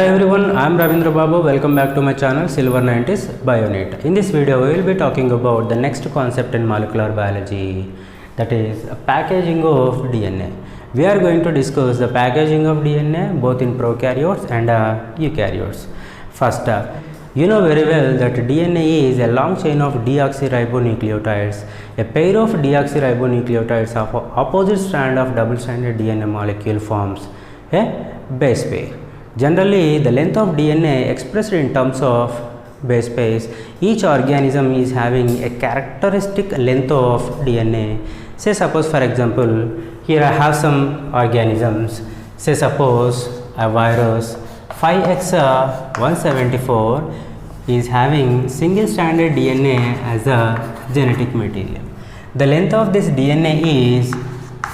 Hi everyone, I am Ravindra Babu. Welcome back to my channel Silver 90s Bionit. In this video, we will be talking about the next concept in molecular biology, that is packaging of DNA. We are going to discuss the packaging of DNA both in prokaryotes and eukaryotes. First, you know very well that DNA is a long chain of deoxyribonucleotides. A pair of deoxyribonucleotides of opposite strand of double-stranded DNA molecule forms a base pair. Generally, the length of DNA expressed in terms of base pairs. Each organism is having a characteristic length of DNA. Say suppose for example, here I have some organisms. Say suppose a virus 5x174 is having single stranded DNA as a genetic material. The length of this DNA is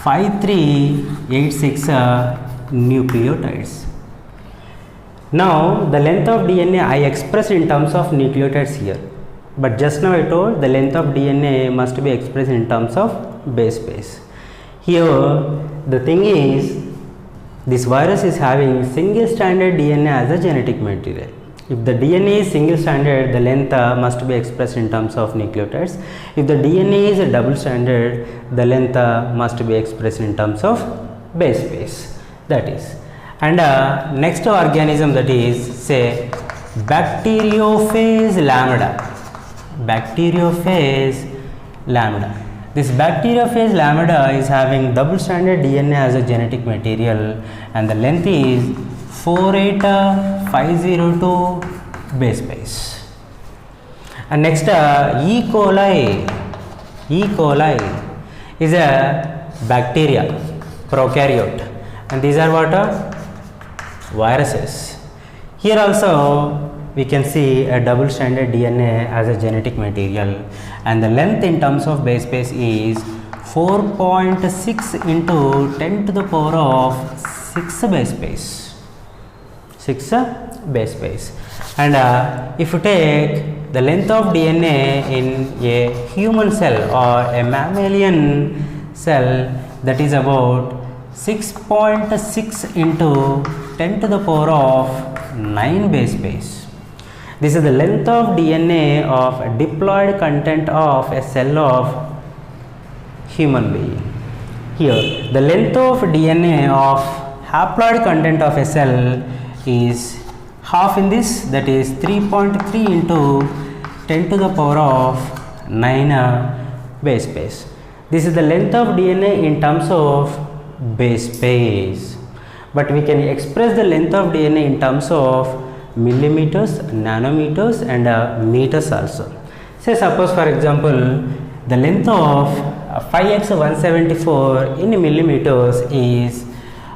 5386 nucleotides. Now, the length of DNA I expressed in terms of nucleotides here, but just now I told the length of DNA must be expressed in terms of base pairs. Here, the thing is, this virus is having single stranded DNA as a genetic material. If the DNA is single stranded, the length must be expressed in terms of nucleotides. If the DNA is double stranded, the length must be expressed in terms of base pairs. That is. And next organism, that is say bacteriophage lambda. Bacteriophage lambda. This bacteriophage lambda is having double stranded DNA as a genetic material and the length is 48502 base pairs. And next E. coli. E. coli is a bacteria, prokaryote, and these are what viruses. Here also we can see a double stranded DNA as a genetic material and the length in terms of base pairs is 4.6 into 10 to the power of 6 base pairs. 6 base pairs. And if you take the length of DNA in a human cell or a mammalian cell, that is about 6.6 into 10 to the power of 9 base pairs. This is the length of DNA of diploid content of a cell of human being. Here, the length of DNA of haploid content of a cell is half in this, that is 3.3 into 10 to the power of 9 base pairs. This is the length of DNA in terms of base pairs. But we can express the length of DNA in terms of millimeters, nanometers and meters also. Say suppose for example, the length of 5x174 in millimeters is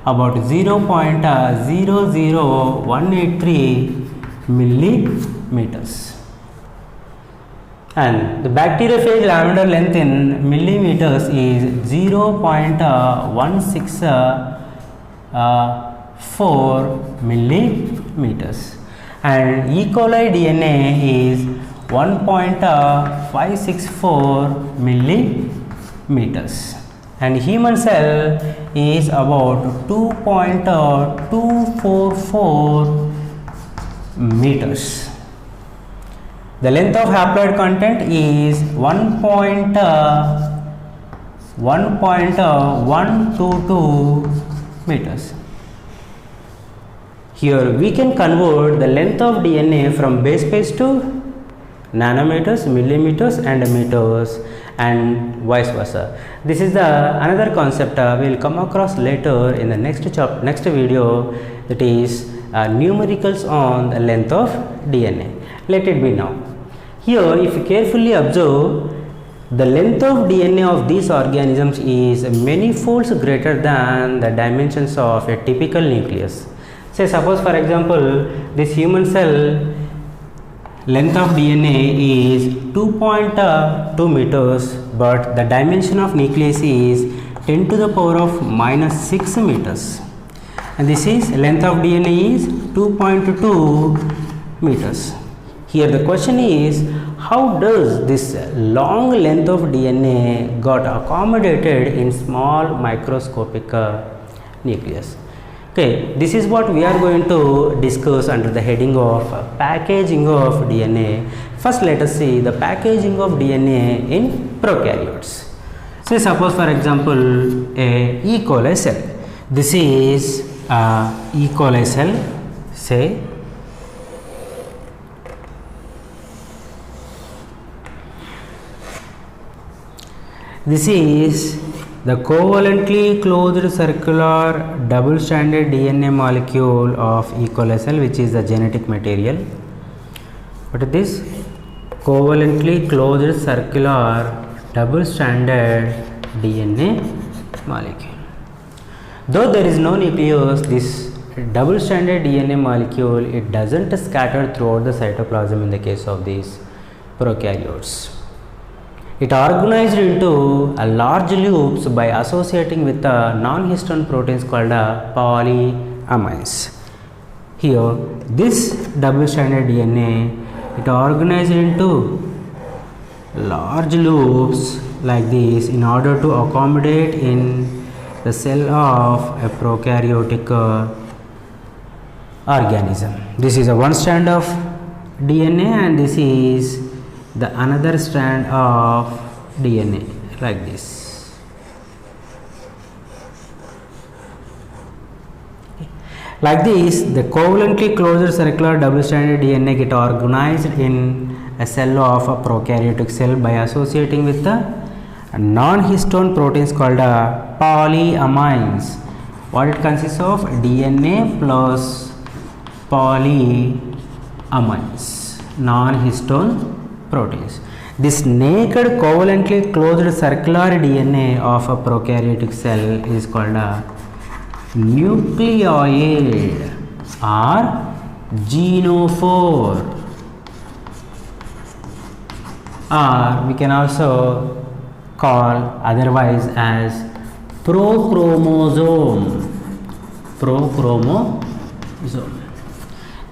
about 0.00183 millimeters. And the bacteriophage lambda length in millimeters is 0.164 millimeters, and E. coli DNA is 1.564 millimeters, and human cell is about 2.244 meters. The length of haploid content is 1.122 meters. Here we can convert the length of DNA from base pairs to nanometers, millimeters and meters and vice versa. This is the another concept we will come across later in the next video, that is numericals on the length of DNA. Let it be now. Here if you carefully observe, the length of DNA of these organisms is many folds greater than the dimensions of a typical nucleus. Say suppose for example, this human cell length of DNA is 2.2 meters, but the dimension of nucleus is 10 to the power of -6 meters, and this is length of DNA is 2.2 meters. Here the question is, how does this long length of DNA got accommodated in small microscopic nucleus? Okay, this is what we are going to discuss under the heading of packaging of DNA. First, let us see the packaging of DNA in prokaryotes. Say suppose for example a E. coli cell. This is a E. coli cell, say. This is the covalently closed circular double stranded DNA molecule of E. coli cell, which is the genetic material. What is this? Covalently closed circular double stranded DNA molecule. Though there is no nucleus, this double stranded DNA molecule, it doesn't scatter throughout the cytoplasm in the case of these prokaryotes. It organized into a large loops by associating with the non-histone proteins called polyamines. Here, this double-stranded DNA, it organized into large loops like this in order to accommodate in the cell of a prokaryotic organism. This is a one strand of DNA and this is the another strand of DNA like this. Like this, the covalently closed circular double-stranded DNA get organized in a cell of a prokaryotic cell by associating with the non-histone proteins called polyamines. What it consists of? DNA plus polyamines, non-histone proteins. This naked covalently closed circular DNA of a prokaryotic cell is called a nucleoid or genophore, or we can also call otherwise as prochromosome.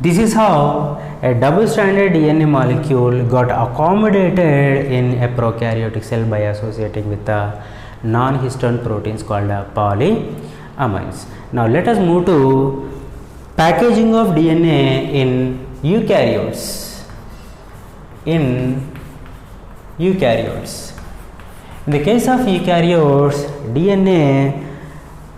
This is how a double-stranded DNA molecule got accommodated in a prokaryotic cell by associating with the non-histone proteins called polyamines. Now, let us move to packaging of DNA in eukaryotes. In the case of eukaryotes, DNA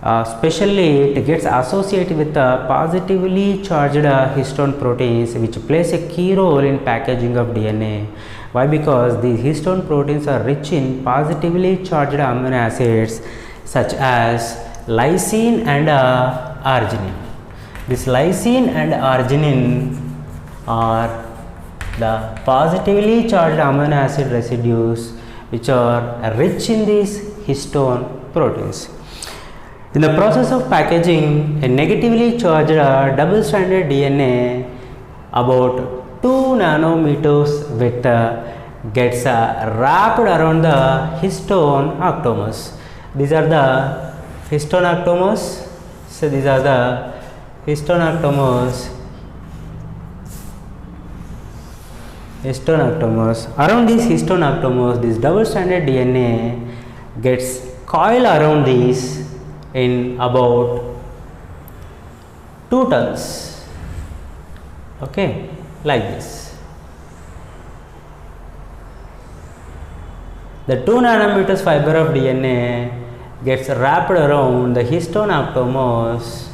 especially it gets associated with the positively charged histone proteins, which plays a key role in packaging of DNA. Why? Because these histone proteins are rich in positively charged amino acids such as lysine and arginine. This lysine and arginine are the positively charged amino acid residues which are rich in these histone proteins. In the process of packaging, a negatively charged double-stranded DNA about 2 nanometers width gets wrapped around the histone octomers. These are the histone octomers. So, these are the histone octomers. Around these histone octomers, this double-stranded DNA gets coiled around these in about 2 tons, okay, like this. The 2 nanometers fiber of DNA gets wrapped around the histone octomers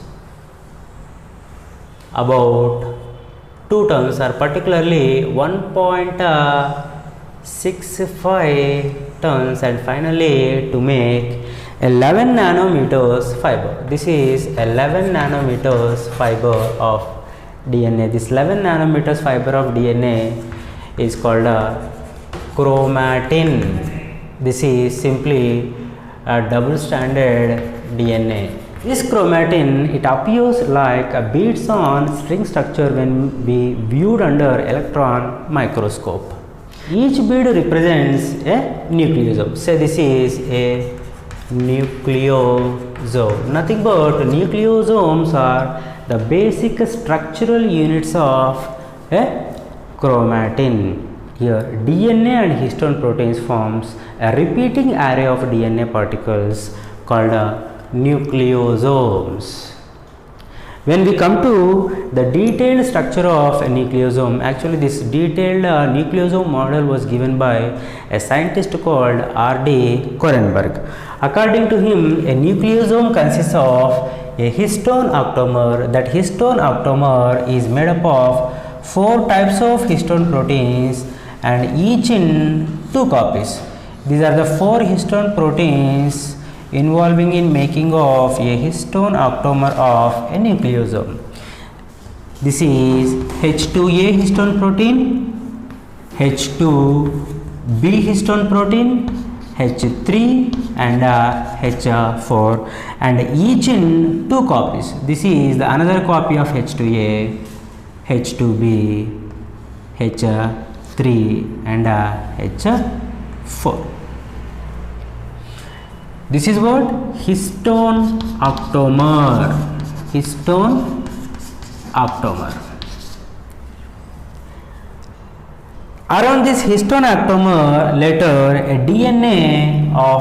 about 2 tons, or particularly 1.65 tons, and finally to make 11 nanometers fiber. This is 11 nanometers fiber of DNA. This 11 nanometers fiber of DNA is called chromatin. This is simply a double-stranded DNA. This chromatin, it appears like a beads on string structure when we viewed under electron microscope. Each bead represents a nucleosome. Say this is a nucleosome. Nothing but nucleosomes are the basic structural units of a chromatin. Here DNA and histone proteins forms a repeating array of DNA particles called nucleosomes. When we come to the detailed structure of a nucleosome, actually this detailed nucleosome model was given by a scientist called R.D. Korenberg. According to him, a nucleosome consists of a histone octamer. That histone octamer is made up of 4 types of histone proteins and each in 2 copies. These are the 4 histone proteins involving in making of a histone octamer of a nucleosome. This is H2A histone protein, H2B histone protein, H3 and H4, and each in 2 copies. This is the another copy of H2A, H2B, H3 and H4. This is what? Histone octamer. Histone octamer. Around this histone octamer, later a DNA of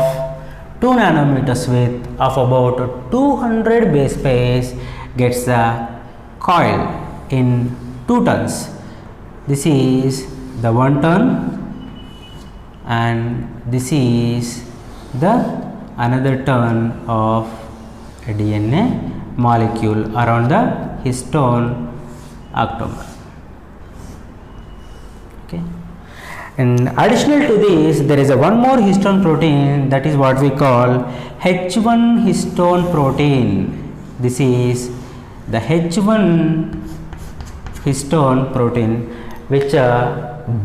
2 nanometers width of about 200 base pairs gets coiled in 2 turns. This is the 1 turn and this is the another turn of a DNA molecule around the histone octamer. Okay. And additional to this, there is a one more histone protein, that is what we call H1 histone protein. This is the H1 histone protein which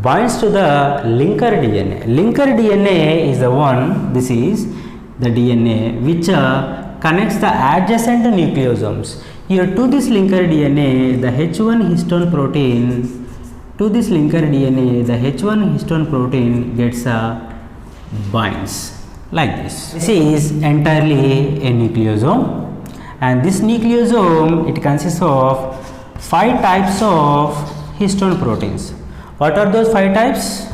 binds to the linker DNA. Linker DNA is the one, this is the DNA which connects the adjacent nucleosomes. Here to this linker DNA, the H1 histone protein, to this linker DNA, the H1 histone protein gets binds like this. This is entirely a nucleosome, and this nucleosome, it consists of 5 types of histone proteins. What are those 5 types?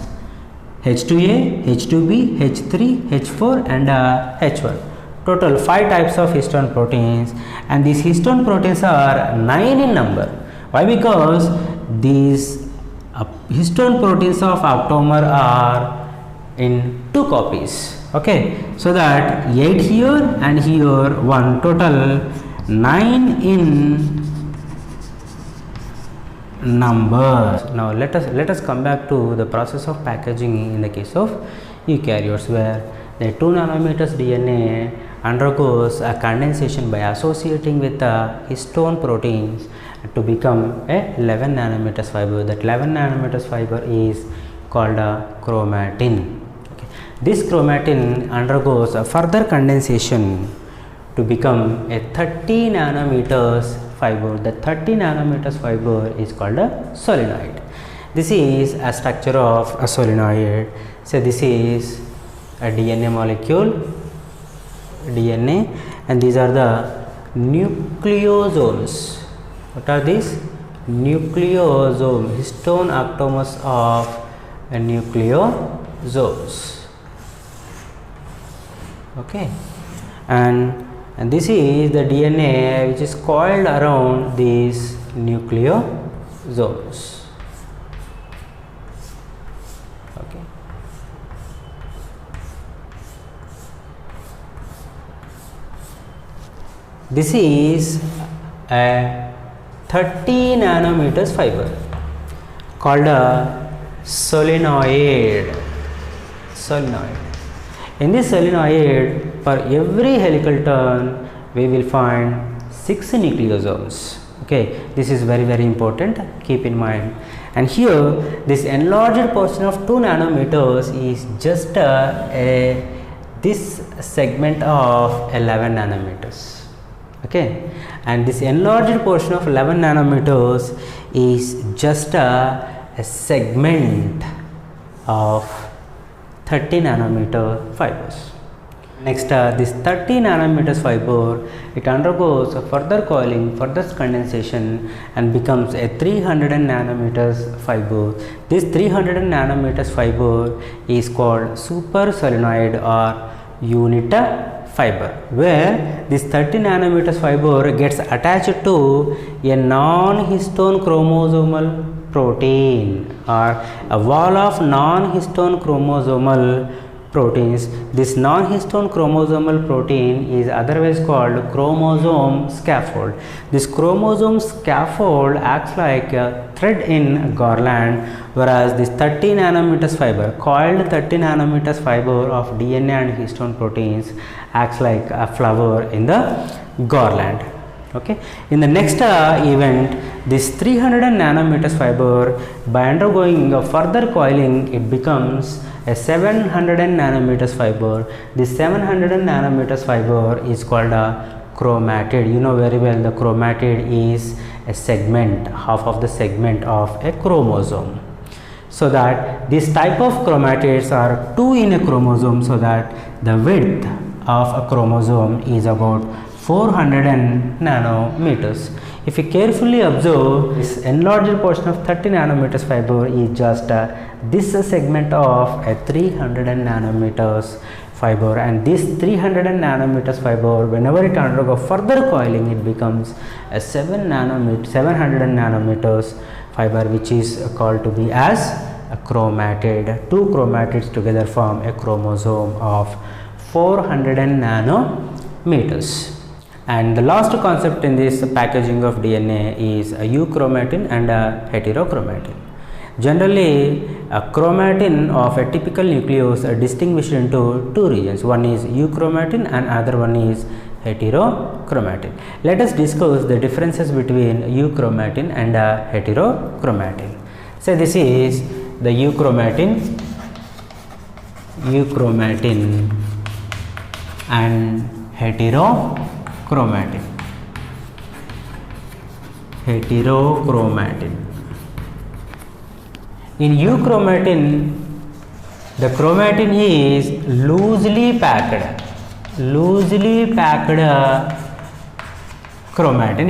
H2A, H2B, H3, H4 and H1. Total 5 types of histone proteins, and these histone proteins are 9 in number. Why? Because these histone proteins of octamer are in 2 copies. Okay, so that 8 here and here 1, total 9 in numbers. Now let us come back to the process of packaging in the case of eukaryotes, where the 2 nanometers DNA undergoes a condensation by associating with the histone proteins to become a 11 nanometers fiber. That 11 nanometers fiber is called a chromatin. Okay. This chromatin undergoes a further condensation to become a 30 nanometers fiber. The 30 nanometers fiber is called a solenoid. This is a structure of a solenoid. So this is a DNA molecule, DNA, and these are the nucleosomes. What are these? Nucleosome, histone octamers of a nucleosomes. Okay, and this is the DNA which is coiled around these nucleosomes. Okay. This is a 30 nanometers fiber called a solenoid. In this solenoid, for every helical turn we will find 6 nucleosomes. Okay, this is very important, keep in mind. And here this enlarged portion of 2 nanometers is just this segment of 11 nanometers. Okay, and this enlarged portion of 11 nanometers is just a segment of 30 nanometer fibers. Next, this 30 nanometers fiber, it undergoes a further coiling, further condensation, and becomes a 300 nanometers fiber. This 300 nanometers fiber is called super solenoid or unit fiber, where this 30 nanometers fiber gets attached to a non-histone chromosomal protein or a wall of non-histone chromosomal proteins. This non-histone chromosomal protein is otherwise called chromosome scaffold. This chromosome scaffold acts like a thread in a garland, whereas this 30 nanometers fiber, called 30 nanometers fiber of DNA and histone proteins, acts like a flower in the garland. Okay. In the next event, this 300 nanometers fiber, by undergoing a further coiling, it becomes a 700 nanometers fiber. This 700 nanometers fiber is called a chromatid. You know very well, the chromatid is a segment, half of the segment of a chromosome. So that this type of chromatids are 2 in a chromosome, so that the width of a chromosome is about 400 nanometers. If you carefully observe, this enlarged portion of 30 nanometers fiber is just this segment of a 300 nanometers fiber, and this 300 nanometers fiber, whenever it undergoes further coiling, it becomes a 700 nanometers fiber, which is called to be as a chromatid. 2 chromatids together form a chromosome of 400 nanometers. And the last concept in this packaging of DNA is a euchromatin and a heterochromatin. Generally, a chromatin of a typical nucleus are distinguished into 2 regions. One is euchromatin and other one is heterochromatin. Let us discuss the differences between euchromatin and heterochromatin. So this is the euchromatin and heterochromatin. In euchromatin, the chromatin is loosely packed chromatin.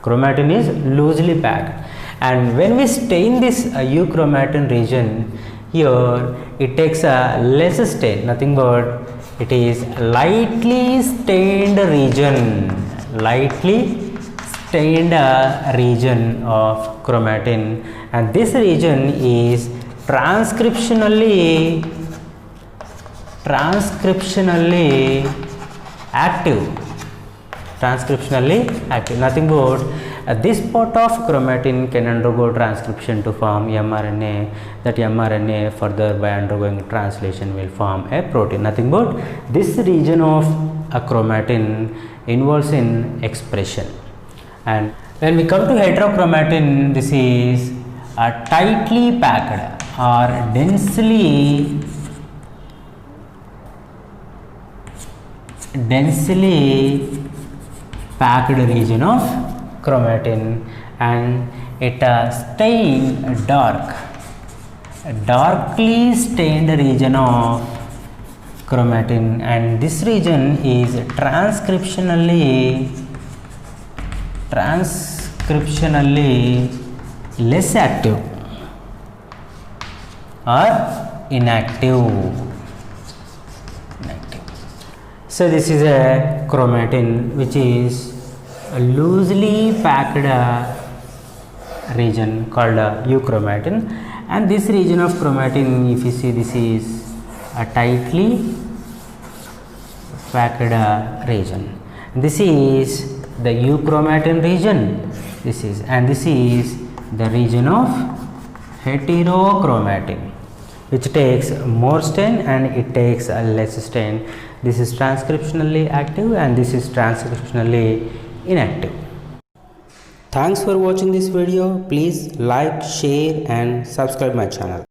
Chromatin is loosely packed, and when we stain this euchromatin region, here it takes a less stain, nothing but it is lightly stained region of chromatin, and this region is transcriptionally active. Nothing but this part of chromatin can undergo transcription to form mRNA. That mRNA further, by undergoing translation, will form a protein. Nothing but this region of a chromatin involves in expression. And when we come to heterochromatin, this is a tightly packed or densely packed region of chromatin, and it stained darkly stained region of chromatin, and this region is transcriptionally less active or inactive. So this is a chromatin which is a loosely packed region called euchromatin, and this region of chromatin, if you see, this is a tightly packed region. This is the euchromatin region, this is the region of heterochromatin, which takes more stain and it takes less stain. This is transcriptionally active and this is transcriptionally inactive. Thanks for watching this video. Please like, share and subscribe my channel.